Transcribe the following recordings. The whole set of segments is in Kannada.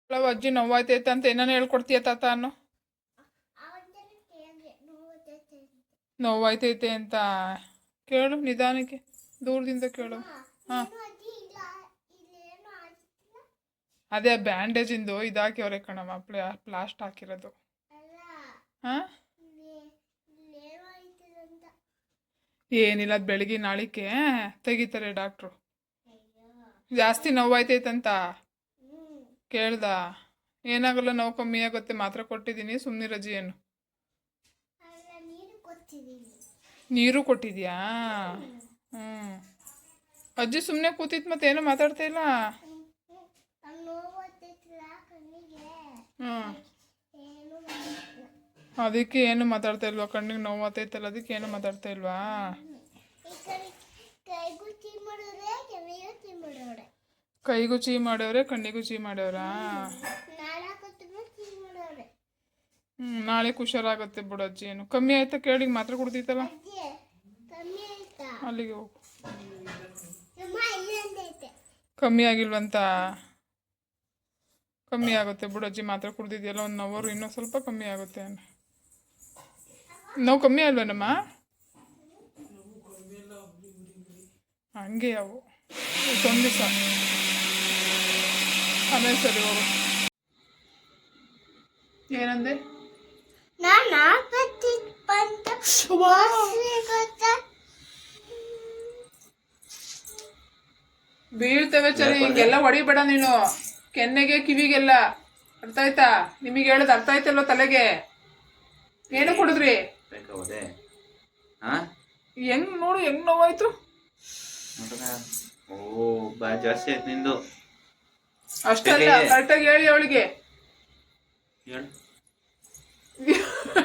ಅಜ್ಜಿ ನೋವಾಯ್ತೈತೆ ಅಂತ ಏನಾನು ಹೇಳ್ಕೊಡ್ತೀಯ ತಾತ ಅನ್ನೋ ನೋವಾಯ್ತೈತೆ ಅಂತ ಕೇಳು ನಿಧಾನಕ್ಕೆ ದೂರದಿಂದ ಕೇಳು. ಹಾಂ ಅದೇ ಬ್ಯಾಂಡೇಜಿಂದು ಇದಾಕಿ ಅವ್ರೆ ಕಣಮ್ಮ ಪ್ಲಾಸ್ಟ್ ಹಾಕಿರೋದು. ಹಾಂ ಏನಿಲ್ಲ, ಅದು ಬೆಳಗ್ಗೆ ನಾಳಿಕೆ ತೆಗಿತಾರೆ ಡಾಕ್ಟ್ರು. ಜಾಸ್ತಿ ನೋವಾಯ್ತೈತಂತ ಕೇಳ್ದ. ಏನಾಗಲ್ಲ, ನೋವು ಕಮ್ಮಿ ಆಗುತ್ತೆ, ಮಾತ್ರ ಕೊಟ್ಟಿದ್ದೀನಿ, ಸುಮ್ಮನಿರಜ್ಜಿ. ಏನು ನೀರು ಕೊಟ್ಟಿದ್ಯಾ? ಅಜ್ಜಿ ಸುಮ್ಮನೆ ಕೂತಿತ್ತು, ಮತ್ತೇನು ಮಾತಾಡ್ತಾ ಇಲ್ಲ. ಅದಕ್ಕೆ ಏನು ಮಾತಾಡ್ತಾ ಇಲ್ವಾ? ಕಣ್ಣಿಗೆ ನೋವು ಆತೈತಲ್ಲ, ಅದಕ್ಕೆ ಏನು ಮಾತಾಡ್ತಾ ಇಲ್ವಾ? ಕೈಗೂ ಚೀ ಮಾಡ್ಯವ್ರೆ, ಕಣ್ಣಿಗೂ ಚೀ ಮಾಡ್ಯವ್ರಾ? ನಾಳೆ ಹುಷಾರಾಗುತ್ತೆ ಬಿಡಜ್ಜಿ. ಏನು ಕಮ್ಮಿ ಆಯ್ತಾ ಕೇಳಿ, ಮಾತ್ರ ಕುಡ್ದಿತ್ತಲ್ಲ, ಅಲ್ಲಿಗೆ ಹೋಗು. ಕಮ್ಮಿ ಆಗಿಲ್ವಂತ? ಕಮ್ಮಿ ಆಗುತ್ತೆ ಬಿಡಜ್ಜಿ, ಮಾತ್ರ ಕುಡ್ದಿದ್ಯಲ್ಲ 1 ಅವರ್, ಇನ್ನೂ ಸ್ವಲ್ಪ ಕಮ್ಮಿ ಆಗುತ್ತೆ. ನೋವು ಕಮ್ಮಿ ಅಲ್ವೇನಮ್ಮ? ಹಂಗೆ ಅವು ಒಂದು ದಿವಸ ಆಮೇಲೆ ಸರಿ ಹೋಗು. ಏನಂದೆ? ಬೀಳ್ತವೆ ಚರಿ, ಹಿಂಗೆಲ್ಲ ಹೊಡಿಬೇಡ ನೀನು. ಕೆನ್ನೆಗೆ ಕಿವಿಗೆಲ್ಲ ಅರ್ಥ ಆಯ್ತಾ? ನಿಮಗೆ ಹೇಳೋದು ಅರ್ಥ ಆಯ್ತಲ್ವ ತಲೆಗೆ? ಏನು ಕುಡಿದ್ರಿ? ಹೆಂಗ್ ನೋಡು, ಹೆಂಗ್ ನೋವಾಯ್ತು. ಜಾಸ್ತಿ ಆಯ್ತು ನಿಂದು. ಅಷ್ಟಲ್ಲ, ಕರೆಕ್ಟಾಗಿ ಹೇಳಿ ಅವಳಿಗೆ.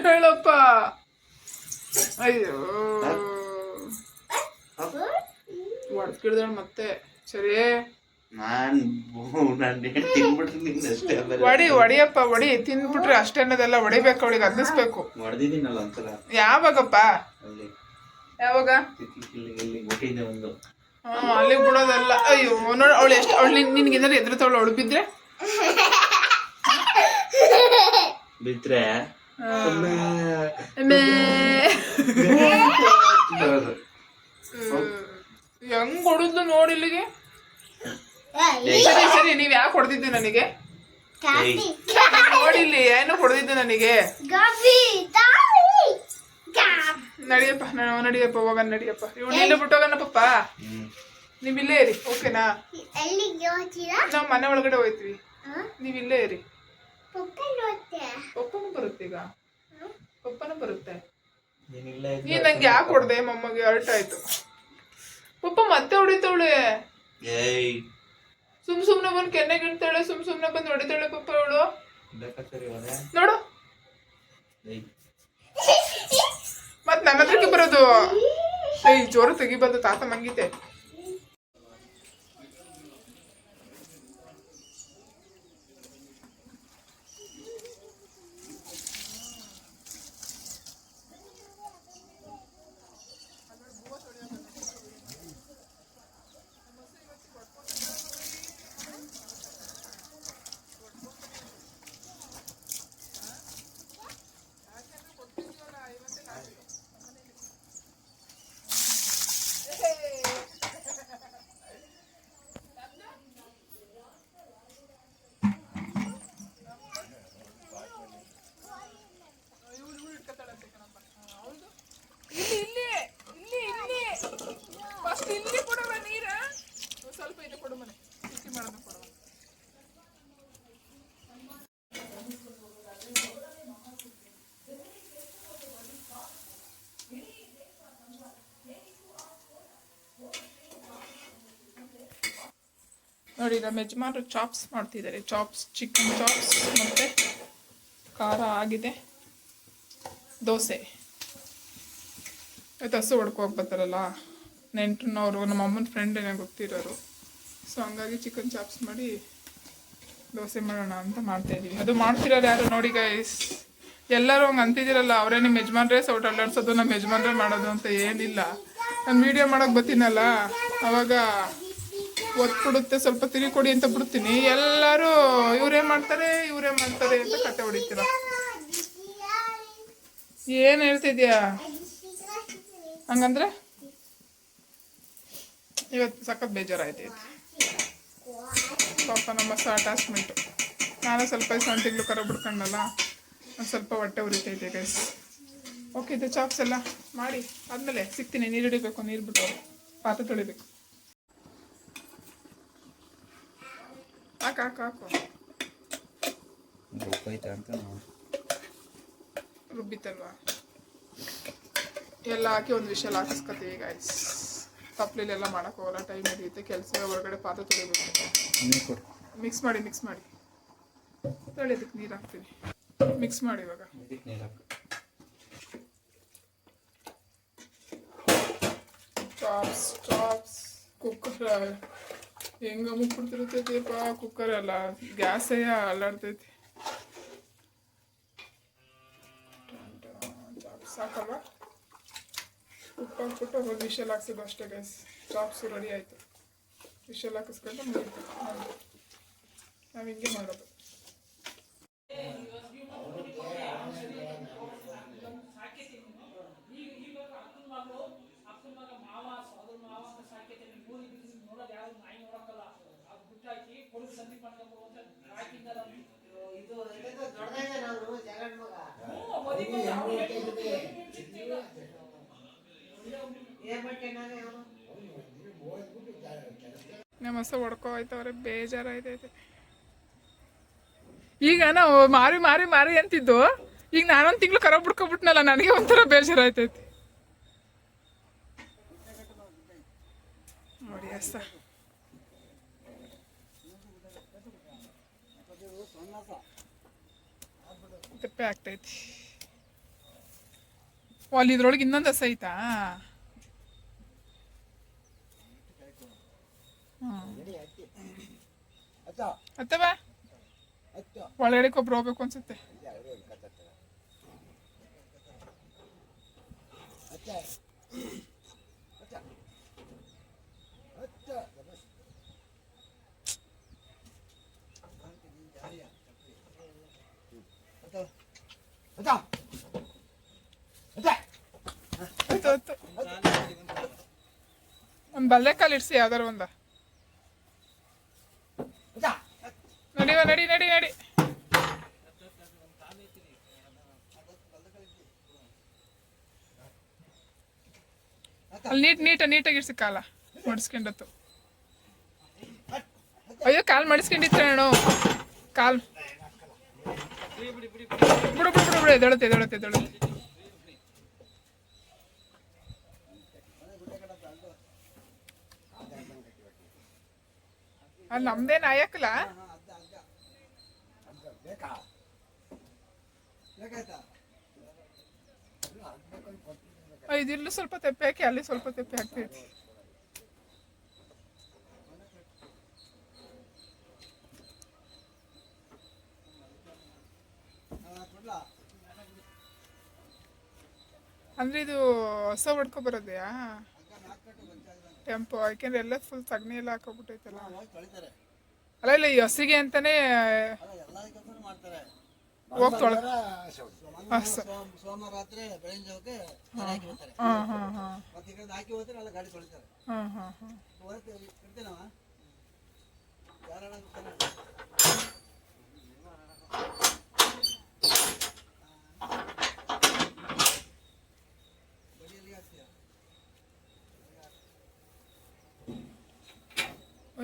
ಹೇಳಪ್ಪ. ಅಯ್ಯೋ ಹೊಡ್ಕಿಡ್ದಳ ಮತ್ತೆ. ಸರಿ ಹೊಡಿಯಪ್ಪ, ಹೊಡಿ. ತಿಂದ್ಬಿಟ್ರೆ ಅಷ್ಟೇ ಅನ್ನೋದೆಲ್ಲ, ಹೊಡಿಬೇಕು ಅವಳಿಗೆ, ಅನ್ನಿಸ್ಬೇಕು. ಯಾವಾಗಪ್ಪ? ಯಾವಾಗ? ಅಲ್ಲಿಗೆ ಬಿಡೋದಲ್ಲ. ಅಯ್ಯೋ ನೋಡ, ಅವಳು ಎಷ್ಟು, ಅವಳು ನಿನ್ಗೇನಾರು ಎದುರುತ್ತವಳು, ಅವಳು ಬಿದ್ರೆ ಹೆಂಗ್ ಹೊಡುದ್ಲು ನೋಡಿ ಇಲ್ಲಿಗೆ. ಸರಿ ಸರಿ, ನೀವ್ ಯಾಕೆ ಹೊಡೆದಿದ್ದು ನನಗೆ? ನೋಡಿಲ್ಲಿ ಏನು ಹೊಡೆದಿದ್ದು ನನಗೆ. ನಡಿಯಪ್ಪ, ನಡಿಯಪ್ಪ, ಹೋಗೋಣ ನಡಿಯಪ್ಪ. ಇವಳು ಇಲ್ಲೇ ಬಿಟ್ಟೋಗಣ ಪಪ್ಪ. ನೀವ್ ಇಲ್ಲೇ ಇರಿ, ಓಕೆನಾ? ನಾವ್ ಮನೆ ಒಳಗಡೆ ಹೋಯ್ತೀವಿ, ನೀವ್ ಇಲ್ಲೇ ಇರಿ. ಪಪ್ಪನೂ ಬರುತ್ತೆ ಈಗ, ಪಪ್ಪನೂ ಬರುತ್ತೆ. ನೀನ್ ನಂಗೆ ಯಾಕೆ ಹೊಡ್ದೆ? ಮಮ್ಮಗೆ ಹರ್ಟ್ ಆಯ್ತು. ಪಪ್ಪ ಮತ್ತೆ ಹೊಡಿತಾವಳೆ. ಸುಮ್ನೆ ಬಂದು ಕೆನ್ನೆಗೆ ಇಡ್ತಾಳೆ, ಸುಮ್ನೆ ಬಂದು ಹೊಡಿತಾಳೆ ಪಪ್ಪ ಅವಳು. ನೋಡು, ಮತ್ ನನ್ನ ಹತ್ರಕ್ಕೆ ಬರೋದು. ಜೋರು ತೆಗಿಬಾರ್ದು, ತಾತ ಮಂಗಿದೆ. ನೋಡಿ, ನಮ್ಮ ಯಜಮಾನರು ಚಾಪ್ಸ್ ಮಾಡ್ತಿದ್ದಾರೆ. ಚಾಪ್ಸ್, ಚಿಕನ್ ಚಾಪ್ಸ್ ಮತ್ತು ಖಾರ ಆಗಿದೆ. ದೋಸೆ ಇವತ್ತು ಹಸು ಹೊಡ್ಕೋಗಿ ಬರ್ತಾರಲ್ಲ ನೆಂಟನವರು, ನಮ್ಮ ಅಮ್ಮನ ಫ್ರೆಂಡ್ ಏನೋ ಗೊತ್ತಿರೋರು. ಸೊ ಹಂಗಾಗಿ ಚಿಕನ್ ಚಾಪ್ಸ್ ಮಾಡಿ ದೋಸೆ ಮಾಡೋಣ ಅಂತ ಮಾಡ್ತಾಯಿದ್ದೀವಿ. ಅದು ಮಾಡ್ತಿರೋರು ಯಾರು ನೋಡಿ ಗೈಸ್? ಎಲ್ಲರೂ ಹಂಗೆ ಅಂತಿದ್ದೀರಲ್ಲ, ಅವರೇ ನಿಮ್ಮ ಯಜಮಾನ್ರೇ ಸೌಟ್ ಅಲ್ಲಾಡ್ಸೋದು, ನಮ್ಮ ಯಜಮಾನ್ರೇ ಮಾಡೋದು ಅಂತ ಏನಿಲ್ಲ. ನಾನು ವೀಡಿಯೋ ಮಾಡೋಕೆ ಬರ್ತೀನಲ್ಲ, ಅವಾಗ ಒತ್ಬಿಡುತ್ತೆ, ಸ್ವಲ್ಪ ತಿರುಗಿ ಕೊಡಿ ಅಂತ ಬಿಡ್ತೀನಿ. ಎಲ್ಲರೂ ಇವರೇ ಮಾಡ್ತಾರೆ ಅಂತ ಕತೆ ಹೊಡಿತೀರ. ಏನು ಹೇಳ್ತಿದ್ಯಾ? ಹಂಗಂದ್ರೆ ಇವತ್ತು ಸಖತ್ ಬೇಜಾರಾಯ್ತೈತಿ ಪಾಪ. ನಮ್ಮ ಅಟ್ಯಾಚ್ಮೆಂಟು. ನಾನು ಸ್ವಲ್ಪ ಸಣ್ಣ ತಿಂಗಳು ಕರ ಬಿಡ್ಕೊಂಡಲ್ಲ, ಒಂದು ಸ್ವಲ್ಪ ಹೊಟ್ಟೆ ಉರಿತೈತೆ ಗೈಸ್. ಓಕೆ, ಇದು ಚಾಪ್ಸ್ ಎಲ್ಲ ಮಾಡಿ ಆದಮೇಲೆ ಸಿಗ್ತೀನಿ. ನೀರು ಹಿಡಿಬೇಕು, ನೀರು ಬಿಟ್ಟು ಪಾತ್ರೆ ತೊಳಿಬೇಕು. ಹಾಕು ರುಬ್ಬಿತ್ತಲ್ವಾ, ಎಲ್ಲ ಹಾಕಿ ಒಂದು ವಿಷಲ್ ಹಾಕಿಸ್ಕೊತೀವಿ ಗೈಸ್. ತಪ್ಪಲೆಲ್ಲ ಮಾಡೋಕೆ ಹೋಗಲ್ಲ, ಟೈಮ್ ಹಿಡಿಯುತ್ತೆ. ಕೆಲಸ ಹೊರಗಡೆ ಪಾತ್ರೆ ತೊಳಿಬೇಕು. ಮಿಕ್ಸ್ ಮಾಡಿ ತೊಳೆಯೋದಕ್ಕೆ ನೀರು ಹಾಕ್ತೀನಿ. ಮಿಕ್ಸ್ ಮಾಡಿ ಇವಾಗ. ಚಾಪ್ಸ್ ಕುಕ್ಕರ್ ಹೆಂಗ ಮುಕ್ಬಿಡ್ತಿರ್ತೈತಿಪ್ಪ. ಕುಕ್ಕರ್ ಅಲ್ಲ, ಗ್ಯಾಸೇ ಅಲ್ಲಾಡ್ತೈತಿ. ಸಾಕಲ್ವಾ? ಉಪ್ಪು ಹಾಕ್ಬಿಟ್ಟು ಒಂದು ವಿಷಲ್ ಹಾಕ್ಸೋದು ಅಷ್ಟೇ ಗೈಸ್. ಚಾಪ್ಸು ರೆಡಿ ಆಯಿತು. ವಿಷಲ್ ಹಾಕಿಸ್ಕೊಂಡು ಮುಗಿತು. ನಾವು ಹಿಂಗೆ ಮಾಡೋದು. ನಮ್ಮ ಹೊಸ ಹೊಡ್ಕೊ ಹೋಯ್ತವ್ರೆ, ಬೇಜಾರಾಯ್ತೈತೆ. ಈಗ ನಾವು ಮಾರಿ ಅಂತಿದ್ದು, ಈಗ ನಾನೊಂದು ತಿಂಗಳು ಕರ ಬಿಡ್ಕೊಬಿಟ್ನಲ್ಲ, ನನಗೆ ಒಂಥರ ಬೇಜಾರಾಯ್ತೈತಿ ನೋಡಿ. ಅಷ್ಟ ತೆಪ್ಪೆ ಆಗ್ತೈತಿ. ಅಲ್ಲಿ ಇದ್ರೊಳಗೆ ಇನ್ನೊಂದು ಹಸ ಐತಾ? ಅಥವಾ ಒಳಗಡೆ ಕೊಬ್ಬರಿ ಹೋಗ್ಬೇಕು ಅನ್ಸುತ್ತೆ. ಒಂದು ಬಲ್ಲೆಕಾಲು ಇಡ್ಸಿ ಯಾವ್ದಾರು ಒಂದ. ನಡಿ. ಅಲ್ಲಿ ನೀಟಾಗಿ ಇಡ್ಸಿ ಕಾಲ ಮಡಿಸ್ಕೊಂಡತ್ತು. ಅಯ್ಯೋ, ಕಾಲು ಮಡಿಸ್ಕೊಂಡಿತ್ತೇಣು. ಕಾಲು ಬಿಡು ಎದೊಳತೆ. ಅಲ್ಲಿ ನಮ್ದೇನು ಆಯಕ್ಕಲ್ಲ. ಇದಿಲ್ಲೂ ಸ್ವಲ್ಪ ತೆಪ್ಪೆ ಹಾಕಿ, ಅಲ್ಲಿ ಸ್ವಲ್ಪ ತೆಪ್ಪೆ ಹಾಕ್ತೈತಿ. ಅಂದ್ರೆ ಇದು ಹೊಸ ಹೊಡ್ಕೊ ಬರೋದೆಯಾ ಟೆಂಪೋ? ಯಾಕೆಂದ್ರೆ ಎಲ್ಲ ಫುಲ್ ಸಗಣಿ ಎಲ್ಲ ಹಾಕೋಬಿಟ್ಟೈತಲ್ಲ. ಅಲ್ಲ ಈ ಹಸಿಗೆ ಅಂತಾನೆ ಹೋಗಿ ತೊಳ.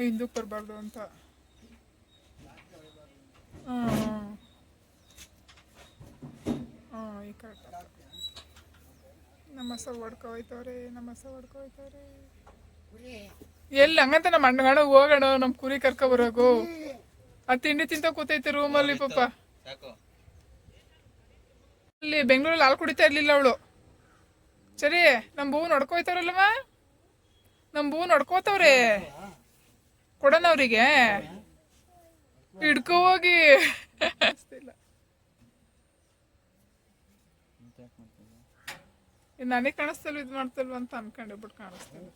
ಹಿಂದಕ್ಕೆ ಬರಬಾರ್ದು ಅಂತ. ಈ ಕರೆಕ್ಟ್. ನಮ್ಮ ಹಸ ಹೊಡ್ಕೊ ಹೋಯ್ತವ್ರೆ. ಎಲ್ಲಿ ಹಂಗಂತ ನಮ್ಮ ಅಣ್ಣಗಣ ಹೋಗೋಣ, ನಮ್ಮ ಕುರಿ ಕರ್ಕೊ ಬರೋಗು. ಆ ತಿಂಡಿ ತಿಂತ ಕೂತೈತೆ ರೂಮಲ್ಲಿ ಪಾಪ. ಅಲ್ಲಿ ಬೆಂಗಳೂರಲ್ಲಿ ಹಾಲು ಕುಡಿತಾ ಇರ್ಲಿಲ್ಲ ಅವಳು. ಸರಿ, ನಮ್ಮ ಬೂ ನೋಡ್ಕೋಯ್ತಾರಲ್ವ, ನಮ್ಮ ಬೂ ನೋಡ್ಕೋತವ್ರೆ. ಕೊಡೋಣ ಅವ್ರಿಗೆ, ಹಿಡ್ಕೊ ಹೋಗಿ. ನನಗೆ ಕಾಣಿಸ್ತಲ್ವ ಇದು ಮಾಡ್ತಲ್ವ ಅಂತ ಅನ್ಕೊಂಡೆ, ಬಿಟ್ಟು ಕಾಣಿಸ್ತೇನೆ.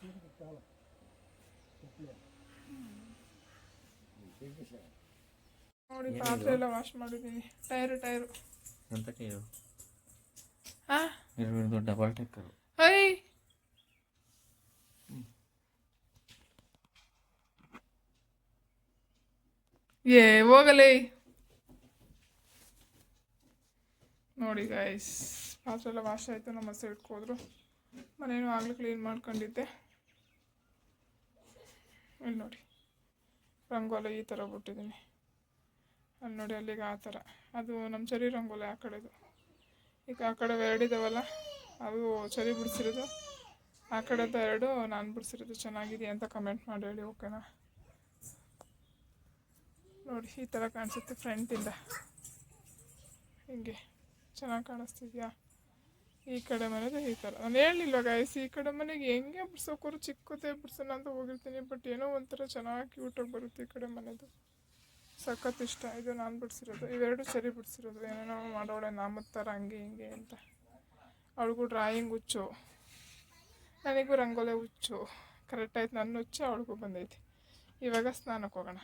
ನೋಡಿ ಪಾತ್ರೆ ಎಲ್ಲ ವಾಶ್ ಮಾಡಿದ್ದೀನಿ. ಟೈರು ಎಂತ ಟೈರು? ಹಾಂ ಎರಡು ಡಬಲ್ ಟೆಕ್ಕರು. ಹೈ ಹೋಗಲೇ. ನೋಡಿ ಗೈಸ್, ಪಾತ್ರೆ ಎಲ್ಲ ವಾಶ್ ಆಯಿತು. ನಮ್ಮ ಹಸ ಇಟ್ಕೋದ್ರು. ಮನೇನು ಆಗಲೇ ಕ್ಲೀನ್ ಮಾಡ್ಕೊಂಡಿದ್ದೆ. ಇಲ್ಲಿ ನೋಡಿ ರಂಗೋಲಿ ಈ ಥರ ಬಿಟ್ಟಿದ್ದೀನಿ. ಅಲ್ಲಿ ನೋಡಿ ಅಲ್ಲಿಗೆ ಆ ಥರ. ಅದು ನಮ್ಮ ಚರಿ ರಂಗೋಲಿ ಆ ಕಡೆದು. ಈಗ ಆ ಕಡೆ ಎರಡಿದಾವಲ್ಲ, ಅದು ಚರಿ ಬಿಡಿಸಿರೋದು. ಆ ಕಡೆದು ಎರಡು ನಾನು ಬಿಡಿಸಿರೋದು. ಚೆನ್ನಾಗಿದೆ ಅಂತ ಕಮೆಂಟ್ ಮಾಡಿ ಹೇಳಿ, ಓಕೆನಾ? ನೋಡಿ ಈ ಥರ ಕಾಣಿಸುತ್ತೆ ಫ್ರಂಟಿಂದ. ಹಿಂಗೆ ಚೆನ್ನಾಗಿ ಕಾಣಿಸ್ತಿದ್ಯಾ? ಈ ಕಡೆ ಮನೆದು ಈ ಥರ. ನಾನು ಹೇಳಿಲ್ವ ಗಾಯ್ಸ್, ಈ ಕಡೆ ಮನೆಗೆ ಹೆಂಗೆ ಬಿಡ್ಸೋಕೋರು ಚಿಕ್ಕದೇ ಬಿಡ್ಸೋಣ ಅಂತ ಹೋಗಿರ್ತೀನಿ. ಬಟ್ ಏನೋ ಒಂಥರ ಚೆನ್ನಾಗಿ ಕ್ಯೂಟಾಗಿ ಬರುತ್ತೆ ಈ ಕಡೆ ಮನೆದು. ಸಖತ್ ಇಷ್ಟ. ಇದು ನಾನು ಬಿಡಿಸಿರೋದು. ಇವೆರಡು ಸರಿ ಬಿಡಿಸಿರೋದು. ಏನೇನೋ ಮಾಡೋಳೆ ನಾಮದ ಥರ ಹಂಗೆ ಹಿಂಗೆ ಅಂತ. ಅವಳಿಗೂ ಡ್ರಾಯಿಂಗ್ ಹುಚ್ಚು, ನನಗೂ ರಂಗೋಲೆ ಹುಚ್ಚು. ಕರೆಕ್ಟಾಯ್ತು. ನನ್ನ ಹುಚ್ಚು ಅವಳಿಗೂ ಬಂದೈತಿ. ಇವಾಗ ಸ್ನಾನಕ್ಕೆ ಹೋಗೋಣ.